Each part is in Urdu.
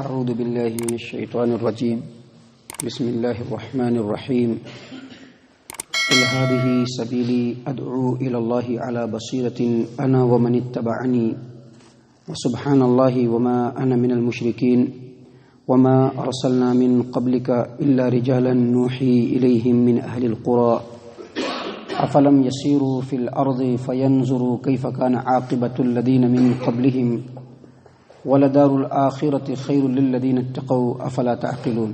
أعوذ بالله من الشيطان الرجيم بسم الله الرحمن الرحيم قل هذه سبيلي أدعو إلى الله على بصيرة أنا ومن اتبعني وسبحان الله وما أنا من المشركين وما أرسلنا من قبلك إلا رجالا نوحي إليهم من أهل القرى أفلم يسيروا في الأرض فينظروا كيف كان عاقبة الذين من قبلهم وَلَدَارُ الْآخِرَةِ خَيْرٌ لِلَّذِينَ اتَّقَوْا أَفَلَا تَعْقِلُونَ۔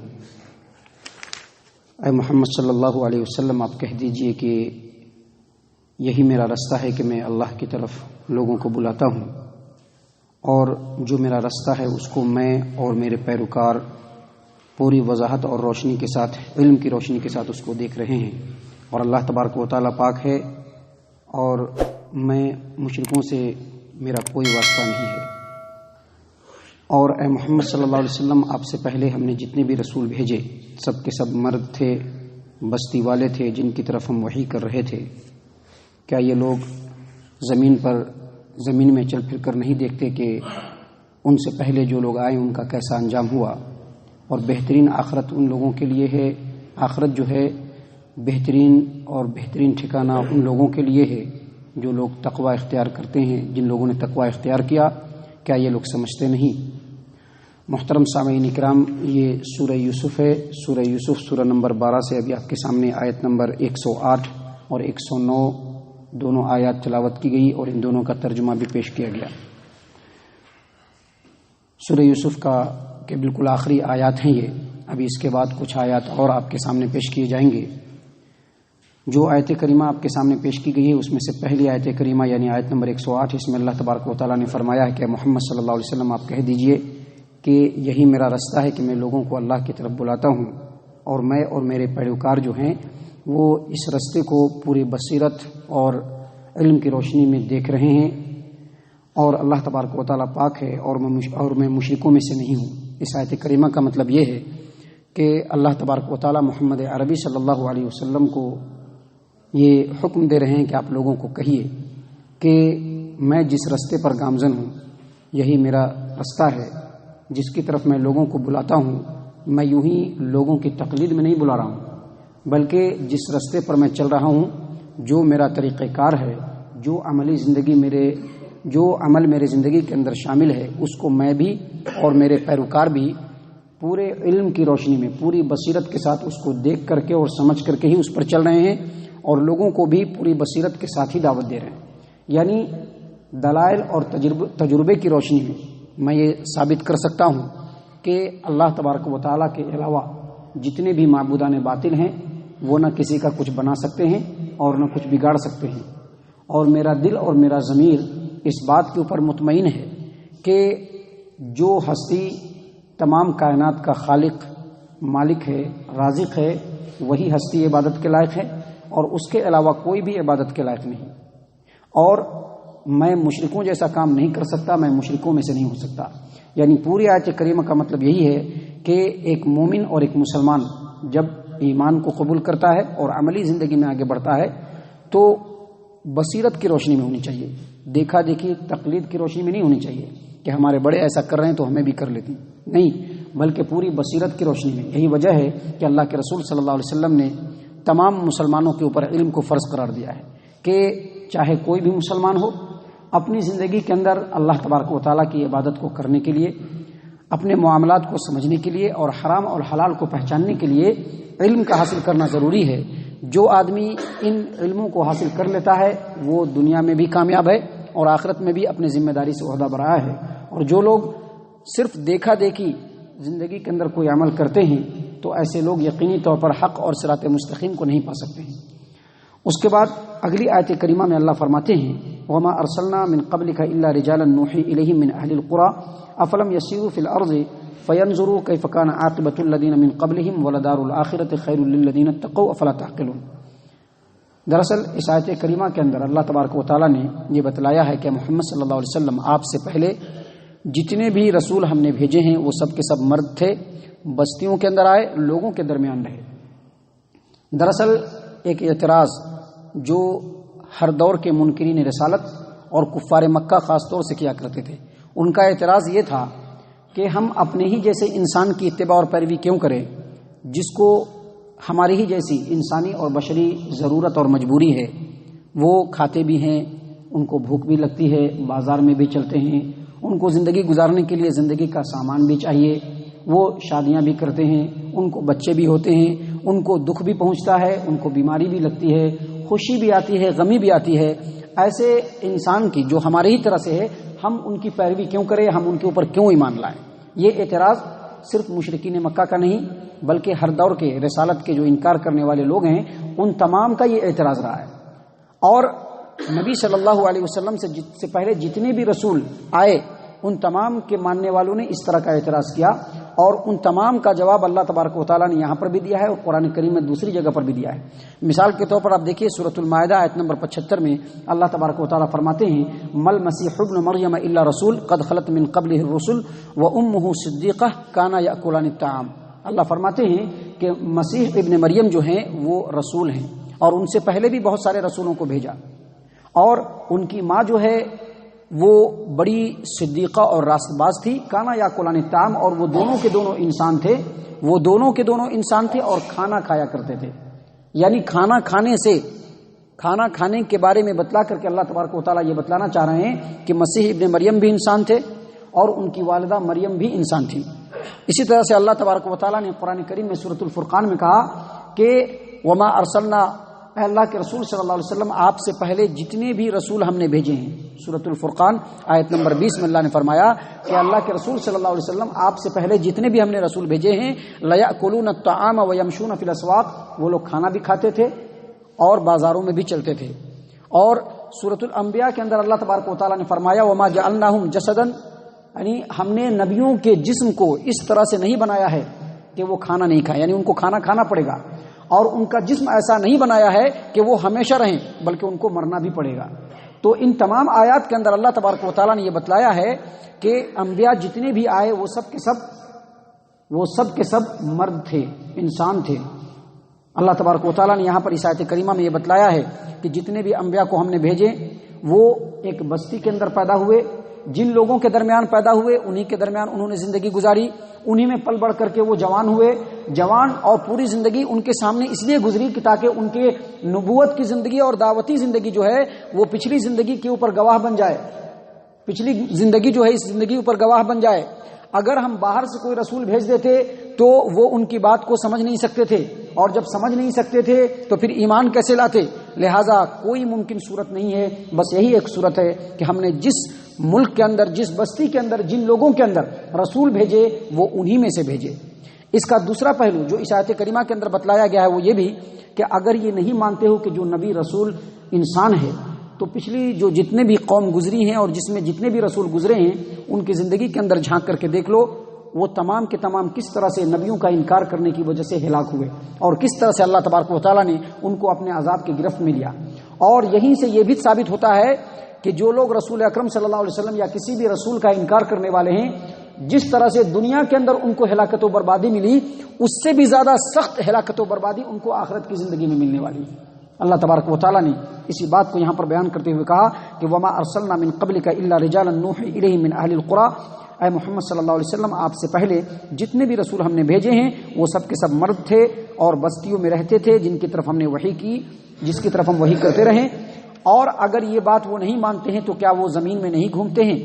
اے محمد صلی اللہ علیہ وسلم، آپ کہہ دیجئے کہ یہی میرا رستہ ہے کہ میں اللہ کی طرف لوگوں کو بلاتا ہوں، اور جو میرا رستہ ہے اس کو میں اور میرے پیروکار پوری وضاحت اور روشنی کے ساتھ، علم کی روشنی کے ساتھ اس کو دیکھ رہے ہیں، اور اللہ تبارک و تعالیٰ پاک ہے اور میں مشرکوں سے میرا کوئی واسطہ نہیں ہے۔ اور اے محمد صلی اللہ علیہ وسلم، آپ سے پہلے ہم نے جتنے بھی رسول بھیجے سب کے سب مرد تھے، بستی والے تھے جن کی طرف ہم وحی کر رہے تھے۔ کیا یہ لوگ زمین میں چل پھر کر نہیں دیکھتے کہ ان سے پہلے جو لوگ آئے ان کا کیسا انجام ہوا؟ اور بہترین آخرت ان لوگوں کے لیے ہے، آخرت جو ہے بہترین اور بہترین ٹھکانہ ان لوگوں کے لیے ہے جو لوگ تقوی اختیار کرتے ہیں، جن لوگوں نے تقوی اختیار کیا۔ کیا یہ لوگ سمجھتے نہیں؟ محترم سامعین اکرام، یہ سورہ یوسف ہے، سورہ یوسف سورہ نمبر 12 سے ابھی آپ کے سامنے آیت نمبر 108 اور 109 دونوں آیات تلاوت کی گئی اور ان دونوں کا ترجمہ بھی پیش کیا گیا۔ سورہ یوسف کا کہ بالکل آخری آیات ہیں یہ، ابھی اس کے بعد کچھ آیات اور آپ کے سامنے پیش کیے جائیں گے۔ جو آیت کریمہ آپ کے سامنے پیش کی گئی ہے اس میں سے پہلی آیت کریمہ یعنی آیت نمبر 108، اس میں اللہ تبارک و تعالیٰ نے فرمایا ہے کہ محمد صلی اللہ علیہ وسلم آپ کہہ دیجئے کہ یہی میرا رستہ ہے کہ میں لوگوں کو اللہ کی طرف بلاتا ہوں، اور میں اور میرے پیروکار جو ہیں وہ اس رستے کو پوری بصیرت اور علم کی روشنی میں دیکھ رہے ہیں، اور اللہ تبارک و تعالیٰ پاک ہے اور میں مشرکوں میں سے نہیں ہوں۔ اس آیت کریمہ کا مطلب یہ ہے کہ اللہ تبارک و تعالیٰ محمد عربی صلی اللہ علیہ وسلم کو یہ حکم دے رہے ہیں کہ آپ لوگوں کو کہیے کہ میں جس رستے پر گامزن ہوں یہی میرا رستہ ہے جس کی طرف میں لوگوں کو بلاتا ہوں۔ میں یوں ہی لوگوں کی تقلید میں نہیں بلا رہا ہوں، بلکہ جس رستے پر میں چل رہا ہوں، جو میرا طریقہ کار ہے، جو عمل میرے زندگی کے اندر شامل ہے، اس کو میں بھی اور میرے پیروکار بھی پورے علم کی روشنی میں پوری بصیرت کے ساتھ اس کو دیکھ کر کے اور سمجھ کر کے ہی اس پر چل رہے ہیں، اور لوگوں کو بھی پوری بصیرت کے ساتھ ہی دعوت دے رہے ہیں۔ یعنی دلائل اور تجربے کی روشنی میں یہ ثابت کر سکتا ہوں کہ اللہ تبارک و تعالیٰ کے علاوہ جتنے بھی معبودان باطل ہیں وہ نہ کسی کا کچھ بنا سکتے ہیں اور نہ کچھ بگاڑ سکتے ہیں، اور میرا دل اور میرا ضمیر اس بات کے اوپر مطمئن ہے کہ جو ہستی تمام کائنات کا خالق، مالک ہے، رازق ہے، وہی ہستی عبادت کے لائق ہے اور اس کے علاوہ کوئی بھی عبادت کے لائق نہیں، اور میں مشرکوں جیسا کام نہیں کر سکتا، میں مشرکوں میں سے نہیں ہو سکتا۔ یعنی پوری آیت کریمہ کا مطلب یہی ہے کہ ایک مومن اور ایک مسلمان جب ایمان کو قبول کرتا ہے اور عملی زندگی میں آگے بڑھتا ہے تو بصیرت کی روشنی میں ہونی چاہیے، دیکھا دیکھی تقلید کی روشنی میں نہیں ہونی چاہیے کہ ہمارے بڑے ایسا کر رہے ہیں تو ہمیں بھی کر لیتے ہیں، نہیں، بلکہ پوری بصیرت کی روشنی میں۔ یہی وجہ ہے کہ اللہ کے رسول صلی اللہ علیہ وسلم نے تمام مسلمانوں کے اوپر علم کو فرض قرار دیا ہے کہ چاہے کوئی بھی مسلمان ہو، اپنی زندگی کے اندر اللہ تبارک و تعالیٰ کی عبادت کو کرنے کے لیے، اپنے معاملات کو سمجھنے کے لیے اور حرام اور حلال کو پہچاننے کے لیے علم کا حاصل کرنا ضروری ہے۔ جو آدمی ان علموں کو حاصل کر لیتا ہے وہ دنیا میں بھی کامیاب ہے اور آخرت میں بھی اپنی ذمہ داری سے عہدہ برآیا ہے، اور جو لوگ صرف دیکھا دیکھی زندگی کے اندر کوئی عمل کرتے ہیں تو ایسے لوگ یقینی طور پر حق اور صراط مستقیم کو نہیں پا سکتے ہیں۔ اس کے بعد اگلی آیت کریمہ میں اللہ فرماتے ہیں وَمَا أَرْسَلْنَا مِن قَبْلِكَ إِلَّا رِجَالًا نُوحِي إِلَيْهِم مِّنْ أَهْلِ الْقُرَىٰ أَفَلَمْ يَسِيرُوا فِي الْأَرْضِ فَيَنظُرُوا كَيْفَ كَانَ عَاقِبَةُ الَّذِينَ مِن قَبْلِهِمْ وَلَدَارُ الْآخِرَةِ خَيْرٌ لِّلَّذِينَ اتَّقَوْا أَفَلَا تَعْقِلُونَ۔ دراصل اس آیت کریمہ کے اندر اللہ تبارک و تعالیٰ نے یہ بتلایا ہے کہ محمد صلی اللہ علیہ وسلم آپ سے پہلے جتنے بھی رسول ہم نے بھیجے ہیں وہ سب کے سب مرد تھے، بستیوں کے اندر آئے، لوگوں کے درمیان رہے۔ دراصل ایک اعتراض جو ہر دور کے منکرین رسالت اور کفار مکہ خاص طور سے کیا کرتے تھے، ان کا اعتراض یہ تھا کہ ہم اپنے ہی جیسے انسان کی اتباع اور پیروی کیوں کریں جس کو ہماری ہی جیسی انسانی اور بشری ضرورت اور مجبوری ہے. وہ کھاتے بھی ہیں، ان کو بھوک بھی لگتی ہے، بازار میں بھی چلتے ہیں، ان کو زندگی گزارنے کے لیے زندگی کا سامان بھی چاہیے، وہ شادیاں بھی کرتے ہیں، ان کو بچے بھی ہوتے ہیں، ان کو دکھ بھی پہنچتا ہے، ان کو بیماری بھی لگتی ہے، خوشی بھی آتی ہے، غمی بھی آتی ہے. ایسے انسان کی جو ہمارے ہی طرح سے ہے، ہم ان کی پیروی کیوں کریں، ہم ان کے اوپر کیوں ایمان لائیں؟ یہ اعتراض صرف مشرکین مکہ کا نہیں بلکہ ہر دور کے رسالت کے جو انکار کرنے والے لوگ ہیں ان تمام کا یہ اعتراض رہا ہے. اور نبی صلی اللہ علیہ وسلم سے پہلے جتنے بھی رسول آئے ان تمام کے ماننے والوں نے اس طرح کا اعتراض کیا، اور ان تمام کا جواب اللہ تبارک و تعالیٰ نے یہاں پر بھی دیا ہے اور قرآن کریم میں دوسری جگہ پر بھی دیا ہے. مثال کے طور پر آپ دیکھیے سورۃ المائدہ آیت نمبر 75 میں اللہ تبارک و تعالیٰ فرماتے ہیں مل مسیح ابن مریم الا رسول قد خلت من قبلہ الرسل وامہ صدیقہ کانا یاکلان الطعام. اللہ فرماتے ہیں کہ مسیح ابن مریم جو ہیں وہ رسول ہیں اور ان سے پہلے بھی بہت سارے رسولوں کو بھیجا، اور ان کی ماں جو ہے وہ بڑی صدیقہ اور راست باز تھی. کانا یاکلان الطعام، اور وہ دونوں کے دونوں انسان تھے، وہ دونوں کے دونوں انسان تھے اور کھانا کھایا کرتے تھے. یعنی کھانا کھانے کے بارے میں بتلا کر کے اللہ تبارک و تعالیٰ یہ بتلانا چاہ رہے ہیں کہ مسیح ابن مریم بھی انسان تھے اور ان کی والدہ مریم بھی انسان تھی. اسی طرح سے اللہ تبارک و تعالیٰ نے قرآن کریم میں سورۃ الفرقان میں کہا کہ وما ارسلنا، اے اللہ کے رسول صلی اللہ علیہ وسلم آپ سے پہلے جتنے بھی رسول ہم نے بھیجے ہیں. سورۃ الفرقان آیت نمبر 20 میں اللہ نے فرمایا کہ اللہ کے رسول صلی اللہ علیہ وسلم آپ سے پہلے جتنے بھی ہم نے رسول بھیجے ہیں لیأکلون الطعام ویمشون فی الاسواق، وہ لوگ کھانا بھی کھاتے تھے اور بازاروں میں بھی چلتے تھے. اور سورۃ الانبیاء کے اندر اللہ تبارک و تعالیٰ نے فرمایا وما جعلناہم جسدا، یعنی ہم نے نبیوں کے جسم کو اس طرح سے نہیں بنایا ہے کہ وہ کھانا نہیں کھائے، یعنی ان کو کھانا کھانا پڑے گا، اور ان کا جسم ایسا نہیں بنایا ہے کہ وہ ہمیشہ رہیں بلکہ ان کو مرنا بھی پڑے گا. تو ان تمام آیات کے اندر اللہ تبارک و تعالیٰ نے یہ بتلایا ہے کہ انبیاء جتنے بھی آئے وہ سب کے سب مرد تھے، انسان تھے. اللہ تبارک و تعالیٰ نے یہاں پر اس آیت کریمہ میں یہ بتلایا ہے کہ جتنے بھی انبیاء کو ہم نے بھیجے وہ ایک بستی کے اندر پیدا ہوئے، جن لوگوں کے درمیان پیدا ہوئے انہی کے درمیان انہوں نے زندگی گزاری، انہی میں پل بڑھ کر کے وہ جوان ہوئے، جوان اور پوری زندگی ان کے سامنے اس لیے گزری کہ تاکہ ان کے نبوت کی زندگی اور دعوتی زندگی جو ہے وہ پچھلی زندگی کے اوپر گواہ بن جائے، پچھلی زندگی جو ہے اس زندگی اوپر گواہ بن جائے. اگر ہم باہر سے کوئی رسول بھیج دیتے تو وہ ان کی بات کو سمجھ نہیں سکتے تھے، اور جب سمجھ نہیں سکتے تھے تو پھر ایمان کیسے لاتے؟ لہٰذا کوئی ممکن صورت نہیں ہے، بس یہی ایک صورت ہے کہ ہم نے جس ملک کے اندر، جس بستی کے اندر، جن لوگوں کے اندر رسول بھیجے وہ انہی میں سے بھیجے. اس کا دوسرا پہلو جو اس آیت کریمہ کے اندر بتلایا گیا ہے وہ یہ بھی کہ اگر یہ نہیں مانتے ہو کہ جو نبی رسول انسان ہے تو پچھلی جو جتنے بھی قوم گزری ہیں اور جس میں جتنے بھی رسول گزرے ہیں ان کی زندگی کے اندر جھانک کر کے دیکھ لو، وہ تمام کے تمام کس طرح سے نبیوں کا انکار کرنے کی وجہ سے ہلاک ہوئے اور کس طرح سے اللہ تبارک و تعالیٰ نے ان کو اپنے عذاب کی گرفت میں لیا. اور یہیں سے یہ بھی ثابت ہوتا ہے کہ جو لوگ رسول اکرم صلی اللہ علیہ وسلم یا کسی بھی رسول کا انکار کرنے والے ہیں، جس طرح سے دنیا کے اندر ان کو ہلاکت و بربادی ملی اس سے بھی زیادہ سخت ہلاکت و بربادی ان کو آخرت کی زندگی میں ملنے والی ہے. اللہ تبارک و تعالیٰ نے اسی بات کو یہاں پر بیان کرتے ہوئے کہا کہ وما ارسلنا من قبلک الا رجالا نوحی الیہم من اہل القری، اے محمد صلی اللہ علیہ وسلم آپ سے پہلے جتنے بھی رسول ہم نے بھیجے ہیں وہ سب کے سب مرد تھے اور بستیوں میں رہتے تھے جن کی طرف ہم نے وحی کی، جس کی طرف ہم وحی کرتے رہیں. اور اگر یہ بات وہ نہیں مانتے ہیں تو کیا وہ زمین میں نہیں گھومتے ہیں،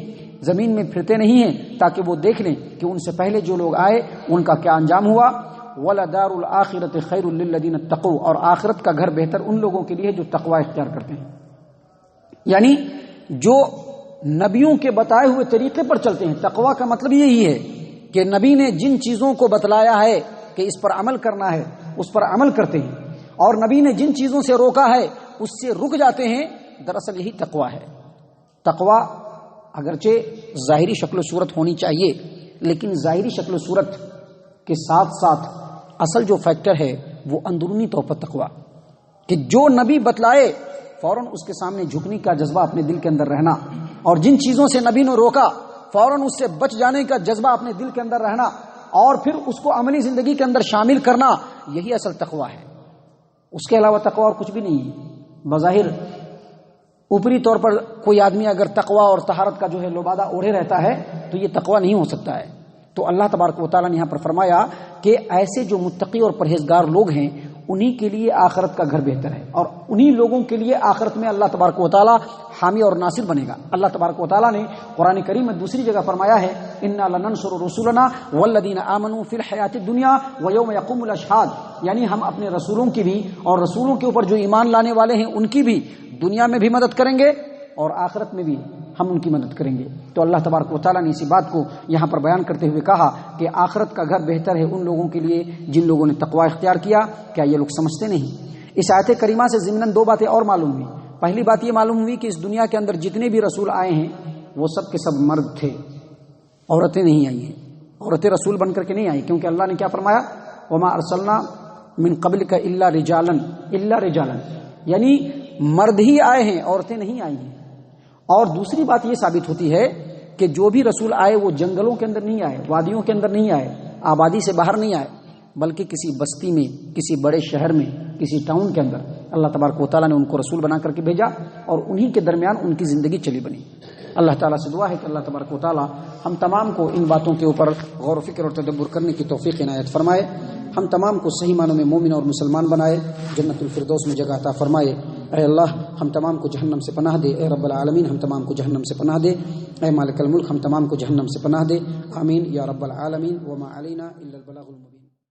زمین میں پھرتے نہیں ہیں تاکہ وہ دیکھ لیں کہ ان سے پہلے جو لوگ آئے ان کا کیا انجام ہوا. وَلَدَارُ الْآخِرَةِ خَيْرٌ لِلَّذِينَ اتَّقُوا، اور آخرت کا گھر بہتر ان لوگوں کے لیے جو تقوی اختیار کرتے ہیں. یعنی جو نبیوں کے بتائے ہوئے طریقے پر چلتے ہیں. تقوی کا مطلب یہی ہے کہ نبی نے جن چیزوں کو بتلایا ہے کہ اس پر عمل کرنا ہے اس پر عمل کرتے ہیں، اور نبی نے جن چیزوں سے روکا ہے اس سے رک جاتے ہیں. دراصل یہی تقوی ہے. تقوی اگرچہ ظاہری شکل و صورت ہونی چاہیے، لیکن ظاہری شکل و صورت کے ساتھ ساتھ اصل جو فیکٹر ہے وہ اندرونی طور پر تقوی، کہ جو نبی بتلائے فوراً اس کے سامنے جھکنے کا جذبہ اپنے دل کے اندر رہنا، اور جن چیزوں سے نبی نے روکا فوراً اس سے بچ جانے کا جذبہ اپنے دل کے اندر رہنا، اور پھر اس کو عملی زندگی کے اندر شامل کرنا، یہی اصل تقوی ہے. اس کے علاوہ تقوی اور کچھ بھی نہیں ہے. بظاہر اوپری طور پر کوئی آدمی اگر تقوی اور طہارت کا جو ہے لبادہ اوڑھے رہتا ہے تو یہ تقوی نہیں ہو سکتا ہے. تو اللہ تبارک و تعالیٰ نے یہاں پر فرمایا کہ ایسے جو متقی اور پرہیزگار لوگ ہیں انہی کے لیے آخرت کا گھر بہتر ہے، اور انہی لوگوں کے لیے آخرت میں اللہ تبارک و تعالیٰ حامی اور ناصر بنے گا۔ اللہ تبارک و تعالیٰ نے قرآن کریم میں دوسری جگہ فرمایا ہے انا لننصر رسولنا والذین آمنوا فی الحیات الدنیا ویوم یقوم الاشہاد، یعنی ہم اپنے رسولوں کی بھی اور رسولوں کے اوپر جو ایمان لانے والے ہیں ان کی بھی دنیا میں بھی مدد کریں گے اور آخرت میں بھی ہم ان کی مدد کریں گے۔ تو اللہ تبارک و تعالیٰ نے اسی بات کو یہاں پر بیان کرتے ہوئے کہا کہ آخرت کا گھر بہتر ہے ان لوگوں کے لیے جن لوگوں نے تقوی اختیار کیا۔ کیا یہ لوگ سمجھتے نہیں؟ اس آیت کریمہ سے ضمناً دو باتیں اور معلوم ہوئی۔ پہلی بات یہ معلوم ہوئی کہ اس دنیا کے اندر جتنے بھی رسول آئے ہیں وہ سب کے سب مرد تھے، عورتیں نہیں آئی ہیں، عورتیں رسول بن کر کے نہیں آئی، کیونکہ اللہ نے کیا فرمایا وما ارسلنا من قبلک الا رجالا، یعنی مرد ہی آئے ہیں، عورتیں نہیں آئی ہیں۔ اور دوسری بات یہ ثابت ہوتی ہے کہ جو بھی رسول آئے وہ جنگلوں کے اندر نہیں آئے، وادیوں کے اندر نہیں آئے، آبادی سے باہر نہیں آئے، بلکہ کسی بستی میں، کسی بڑے شہر میں، کسی ٹاؤن کے اندر اللہ تبارک و تعالیٰ نے ان کو رسول بنا کر کے بھیجا اور انہی کے درمیان ان کی زندگی چلی بنی۔ اللہ تعالیٰ سے دعا ہے کہ اللہ تبارک و تعالیٰ ہم تمام کو ان باتوں کے اوپر غور و فکر اور تدبر کرنے کی توفیق عنایت فرمائے، ہم تمام کو صحیح معنوں میں مومن اور مسلمان بنائے، جنت الفردوس میں جگہ عطا فرمائے۔ اے اللہ ہم تمام کو جہنم سے پناہ دے، اے رب العالمین ہم تمام کو جہنم سے پناہ دے، اے مالک الملک ہم تمام کو جہنم سے پناہ دے، آمین یا رب العالمین۔ وما علینا الا البلاغ المبین۔